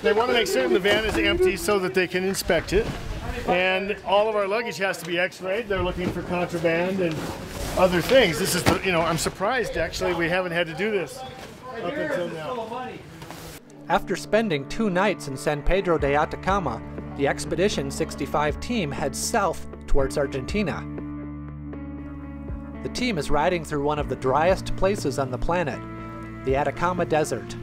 They want to make certain the van is empty so that they can inspect it. And all of our luggage has to be x-rayed. They're looking for contraband and other things. This is the, I'm surprised actually we haven't had to do this up until now. After spending 2 nights in San Pedro de Atacama, the Expedition 65 team heads south towards Argentina. The team is riding through one of the driest places on the planet, the Atacama Desert.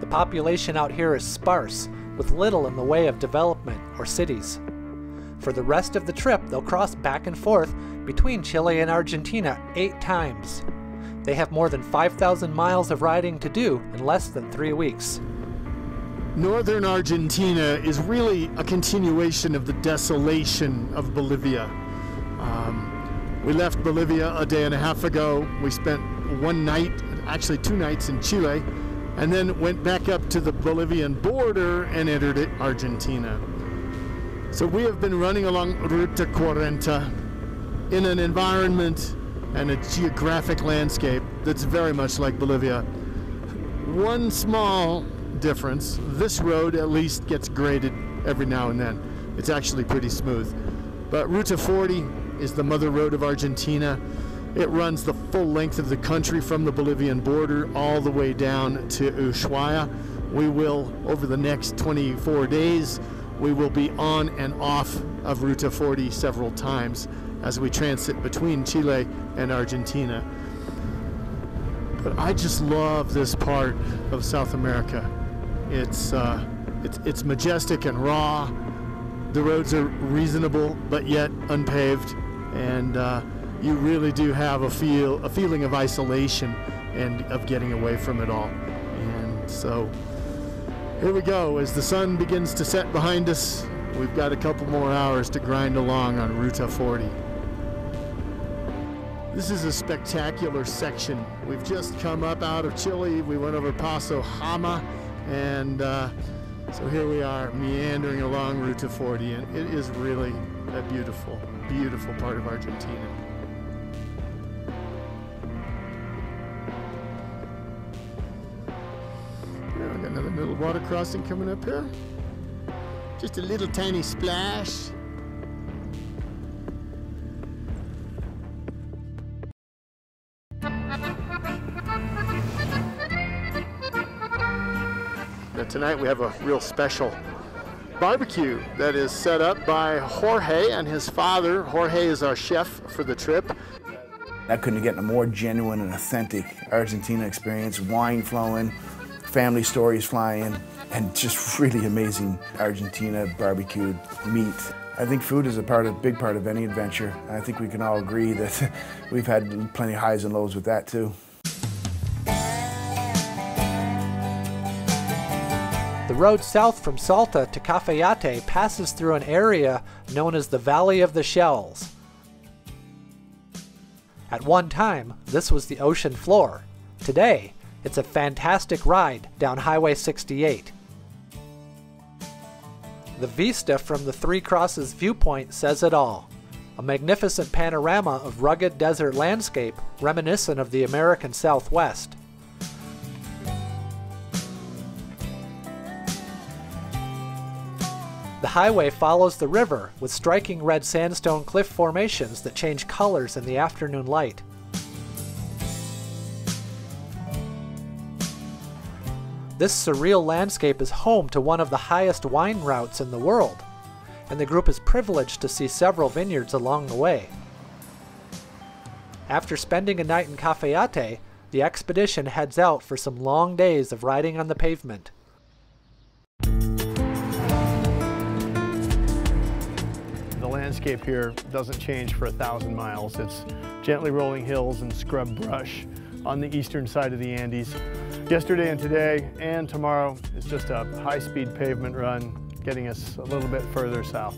The population out here is sparse, with little in the way of development or cities. For the rest of the trip, they'll cross back and forth between Chile and Argentina 8 times. They have more than 5,000 miles of riding to do in less than 3 weeks. Northern Argentina is really a continuation of the desolation of Bolivia. We left Bolivia a day and a half ago. We spent 1 night, actually 2 nights in Chile, and then went back up to the Bolivian border and entered Argentina. So we have been running along Ruta 40 in an environment and a geographic landscape that's very much like Bolivia. One small difference, this road at least gets graded every now and then. It's actually pretty smooth. But Ruta 40 is the mother road of Argentina. It runs the full length of the country from the Bolivian border all the way down to Ushuaia. We will, over the next 24 days, we will be on and off of Ruta 40 several times as we transit between Chile and Argentina. But I just love this part of South America. It's majestic and raw. The roads are reasonable but yet unpaved, and you really do have a feeling of isolation and of getting away from it all. And so here we go. As the sun begins to set behind us, we've got a couple more hours to grind along on Ruta 40. This is a spectacular section. We've just come up out of Chile. We went over Paso Hama, and so here we are meandering along Ruta 40, and it is really a beautiful, beautiful part of Argentina. Yeah, we got another little water crossing coming up here. Just a little tiny splash. Tonight we have a real special barbecue that is set up by Jorge and his father. Jorge is our chef for the trip. I couldn't get a more genuine and authentic Argentina experience. Wine flowing, family stories flying, and just really amazing Argentina barbecued meat. I think food is a big part of any adventure. I think we can all agree that we've had plenty of highs and lows with that too. The road south from Salta to Cafayate passes through an area known as the Valley of the Shells. At one time, this was the ocean floor. Today, it's a fantastic ride down Highway 68. The vista from the Three Crosses viewpoint says it all. A magnificent panorama of rugged desert landscape reminiscent of the American Southwest. The highway follows the river with striking red sandstone cliff formations that change colors in the afternoon light. This surreal landscape is home to one of the highest wine routes in the world, and the group is privileged to see several vineyards along the way. After spending a night in Cafayate, the expedition heads out for some long days of riding on the pavement. The landscape here doesn't change for 1,000 miles. It's gently rolling hills and scrub brush on the eastern side of the Andes. Yesterday and today and tomorrow is just a high-speed pavement run, getting us a little bit further south.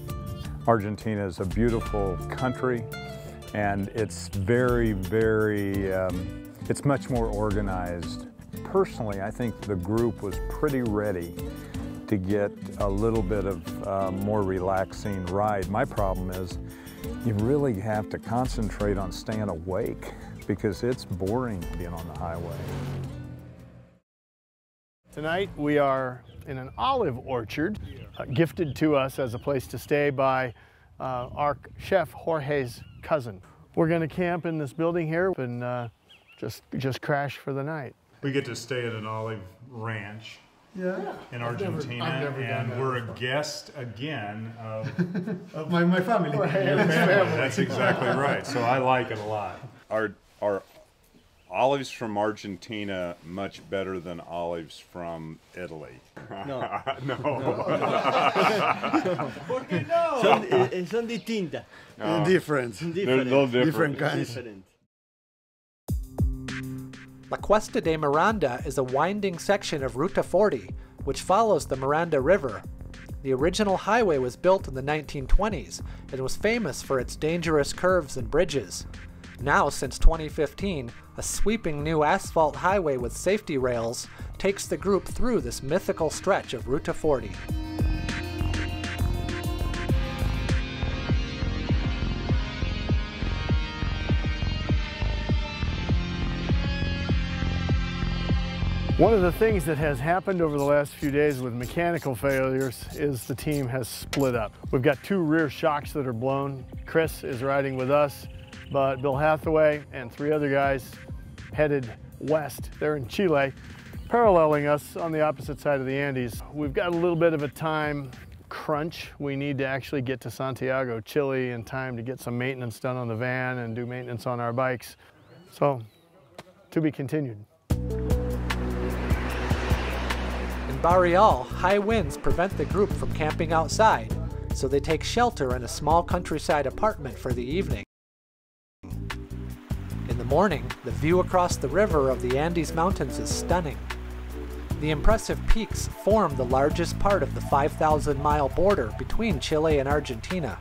Argentina is a beautiful country, and it's it's much more organized. Personally, I think the group was pretty ready to get a little bit of more relaxing ride. My problem is you really have to concentrate on staying awake because it's boring being on the highway. Tonight we are in an olive orchard gifted to us as a place to stay by our chef Jorge's cousin. We're going to camp in this building here and just crash for the night. We get to stay at an olive ranch in Argentina, and we're a guest again of my family. Your family. That's exactly right. So I like it a lot. Are olives from Argentina much better than olives from Italy? No. No. ¿Por qué no? Son distintas. Different. They're a little different. Different kinds. Different. La Cuesta de Miranda is a winding section of Ruta 40, which follows the Miranda River. The original highway was built in the 1920s and was famous for its dangerous curves and bridges. Now, since 2015, a sweeping new asphalt highway with safety rails takes the group through this mythical stretch of Ruta 40. One of the things that has happened over the last few days with mechanical failures is the team has split up. We've got 2 rear shocks that are blown. Chris is riding with us, but Bill Hathaway and 3 other guys headed west. They're in Chile, paralleling us on the opposite side of the Andes. We've got a little bit of a time crunch. We need to actually get to Santiago, Chile in time to get some maintenance done on the van and do maintenance on our bikes. So, to be continued. In Barrial, high winds prevent the group from camping outside, so they take shelter in a small countryside apartment for the evening. In the morning, the view across the river of the Andes Mountains is stunning. The impressive peaks form the largest part of the 5,000-mile border between Chile and Argentina.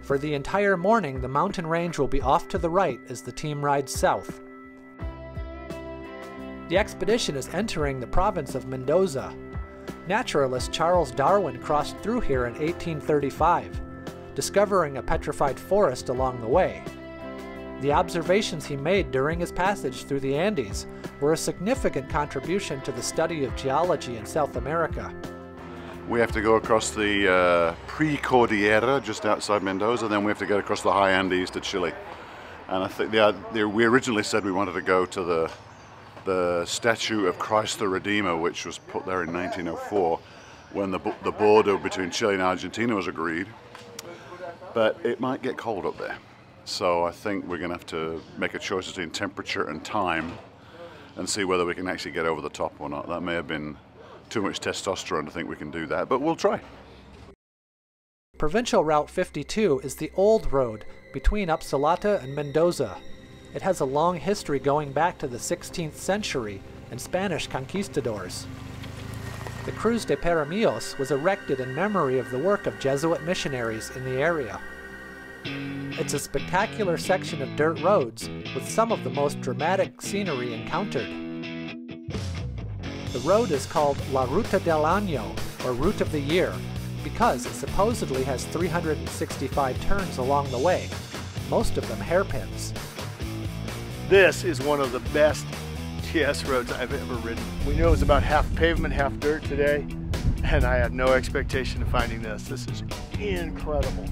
For the entire morning, the mountain range will be off to the right as the team rides south. The expedition is entering the province of Mendoza. Naturalist Charles Darwin crossed through here in 1835, discovering a petrified forest along the way. The observations he made during his passage through the Andes were a significant contribution to the study of geology in South America. We have to go across the pre-Cordillera just outside Mendoza, then we have to get across the high Andes to Chile. And I think we originally said we wanted to go to the statue of Christ the Redeemer, which was put there in 1904 when the border between Chile and Argentina was agreed. But it might get cold up there. So I think we're going to have to make a choice between temperature and time and see whether we can actually get over the top or not. That may have been too much testosterone to think we can do that, but we'll try. Provincial Route 52 is the old road between Salta and Mendoza. It has a long history going back to the 16th century and Spanish conquistadors. The Cruz de Paramillos was erected in memory of the work of Jesuit missionaries in the area. It's a spectacular section of dirt roads with some of the most dramatic scenery encountered. The road is called La Ruta del Año, or Route of the Year, because it supposedly has 365 turns along the way, most of them hairpins. This is one of the best GS roads I've ever ridden. We knew it was about half pavement, half dirt today, and I had no expectation of finding this. This is incredible.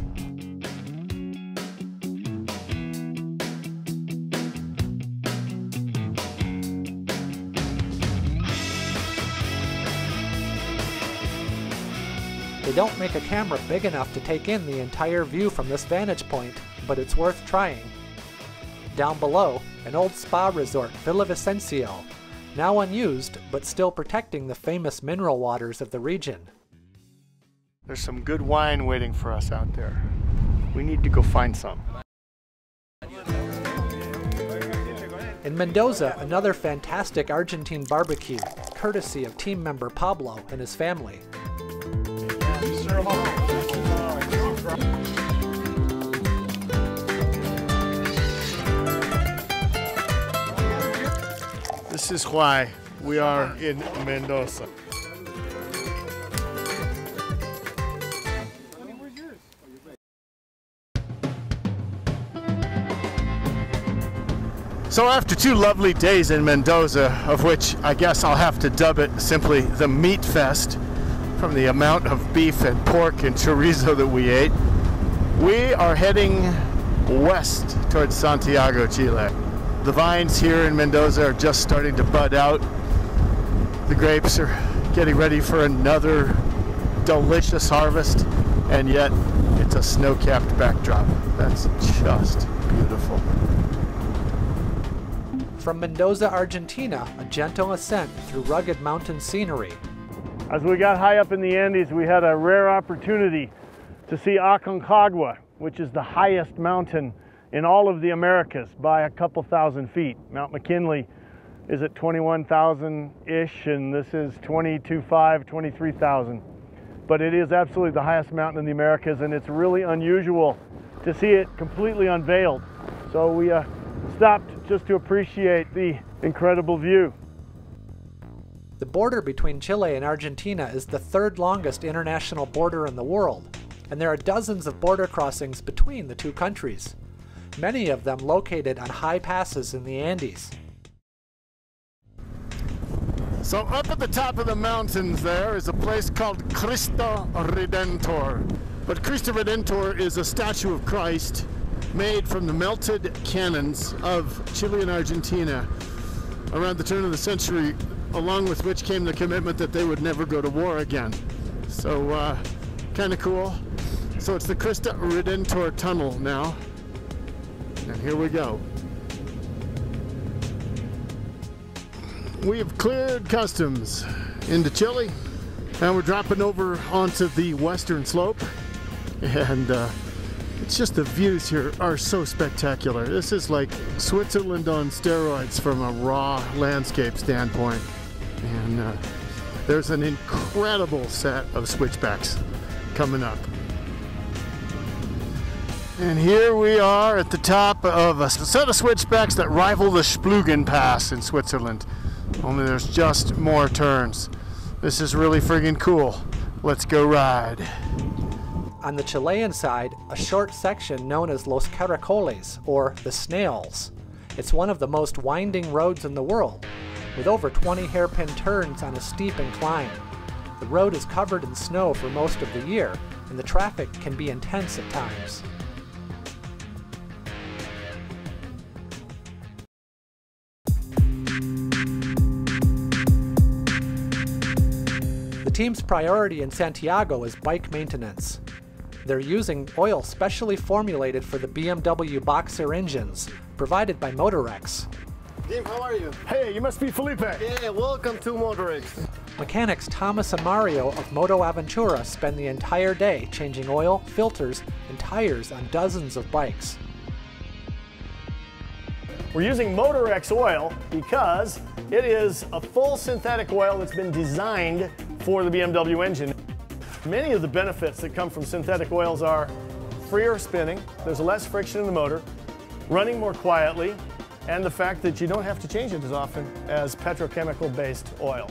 They don't make a camera big enough to take in the entire view from this vantage point, but it's worth trying. Down below, an old spa resort, Villavicencio, now unused, but still protecting the famous mineral waters of the region. There's some good wine waiting for us out there. We need to go find some. In Mendoza, another fantastic Argentine barbecue, courtesy of team member Pablo and his family. This is why we are in Mendoza. So after 2 lovely days in Mendoza, of which I guess I'll have to dub it simply the meat fest, from the amount of beef and pork and chorizo that we ate, we are heading west towards Santiago, Chile. The vines here in Mendoza are just starting to bud out. The grapes are getting ready for another delicious harvest, and yet it's a snow-capped backdrop. That's just beautiful. From Mendoza, Argentina, a gentle ascent through rugged mountain scenery. As we got high up in the Andes, we had a rare opportunity to see Aconcagua, which is the highest mountain in all of the Americas by a couple thousand feet. Mount McKinley is at 21,000-ish, and this is 22,500, 23,000. But it is absolutely the highest mountain in the Americas, and it's really unusual to see it completely unveiled. So we stopped just to appreciate the incredible view. The border between Chile and Argentina is the 3rd longest international border in the world, and there are dozens of border crossings between the 2 countries, many of them located on high passes in the Andes. So up at the top of the mountains there is a place called Christo Redentor. But Christo Redentor is a statue of Christ made from the melted cannons of Chile and Argentina around the turn of the century, along with which came the commitment that they would never go to war again. So kind of cool. So it's the Christo Redentor tunnel now. And here we go. We have cleared customs into Chile, and we're dropping over onto the western slope, and it's just the views here are so spectacular. This is like Switzerland on steroids from a raw landscape standpoint, and there's an incredible set of switchbacks coming up. And here we are at the top of a set of switchbacks that rival the Splugen Pass in Switzerland. Only there's just more turns. This is really friggin' cool. Let's go ride. On the Chilean side, a short section known as Los Caricoles, or the Snails. It's one of the most winding roads in the world, with over 20 hairpin turns on a steep incline. The road is covered in snow for most of the year, and the traffic can be intense at times. The team's priority in Santiago is bike maintenance. They're using oil specially formulated for the BMW Boxer engines, provided by Motorex. Jim, how are you? Hey, you must be Felipe. Yeah, welcome to Motorex. Mechanics Thomas and Mario of Moto Aventura spend the entire day changing oil, filters, and tires on dozens of bikes. We're using Motorex oil because it is a full synthetic oil that's been designed for the BMW engine. Many of the benefits that come from synthetic oils are freer spinning, there's less friction in the motor, running more quietly, and the fact that you don't have to change it as often as petrochemical-based oils.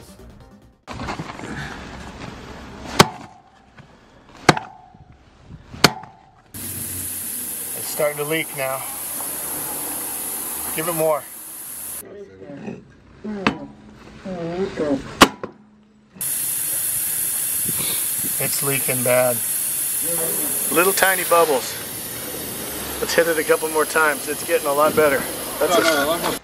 It's starting to leak now. Give it more. It's leaking bad. Little tiny bubbles. Let's hit it a couple more times. It's getting a lot better. That's